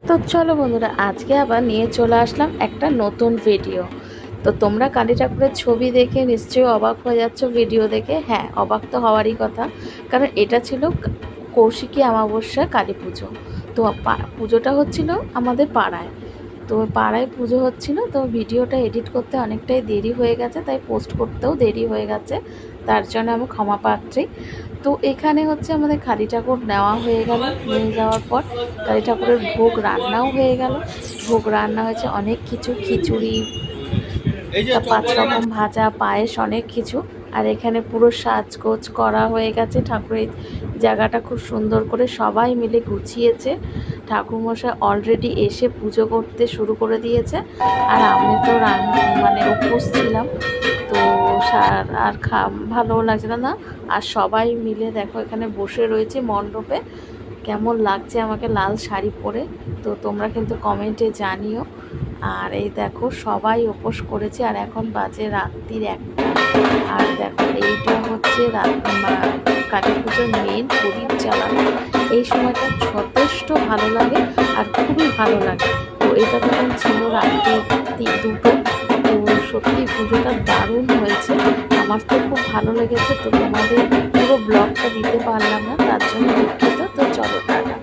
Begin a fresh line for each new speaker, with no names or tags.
তো চলো বন্ধুরা, আজকে আবার নিয়ে চলে আসলাম একটা নতুন ভিডিও। তো তোমরা কালী ঠাকুরের ছবি দেখে নিশ্চয়ই অবাক হয়ে যাচ্ছ ভিডিও দেখে। হ্যাঁ, অবাক তো হওয়ারই কথা, কারণ এটা ছিল কৌশিকী অমাবস্যা কালী পুজো। তো পুজোটা হচ্ছিল আমাদের পাড়ায়। তো পাড়ায় পুজো হচ্ছিল, তো ভিডিওটা এডিট করতে অনেকটাই দেরি হয়ে গেছে, তাই পোস্ট করতেও দেরি হয়ে গেছে, তার জন্য আমি ক্ষমা পাত্রী। তো এখানে হচ্ছে আমাদের কালী ঠাকুর নেওয়া হয়ে গেল, নিয়ে যাওয়ার পর কালী ঠাকুরের ভোগ রান্নাও হয়ে গেল। ভোগ রান্না হয়েছে অনেক কিছু, খিচুড়ি, 5 রকম ভাজা, পায়েস, অনেক কিছু। আর এখানে পুরো সাজগোজ করা হয়ে গেছে। ঠাকুরের জায়গাটা খুব সুন্দর করে সবাই মিলে গুছিয়েছে। ঠাকুরমশাই অলরেডি এসে পুজো করতে শুরু করে দিয়েছে, আর আমি তো মানে উপোস ছিলাম। তো আর ভালোও লাগছিল না। আর সবাই মিলে দেখো এখানে বসে রয়েছে মণ্ডপে। কেমন লাগছে আমাকে লাল শাড়ি পরে, তো তোমরা কিন্তু কমেন্টে জানিও। আর এই দেখো সবাই উপোস করেছে, আর এখন বাজে রাত্রির 1টা। আর দেখো এইটা হচ্ছে কালী পুজোর মেন প্রদীপ জ্বালানো। এই সময়টা যথেষ্ট ভালো লাগে আর খুবই ভালো লাগে। তো এটা তখন ছিল রাত্রি 2টো। তো সত্যি পুজোটা দারুণ হয়েছে, আমার তো খুব ভালো লেগেছে। তো তোমাদের পুরো ব্লগটা দিতে পারলাম না, তার জন্য দুঃখিত। তো চলো টাটা।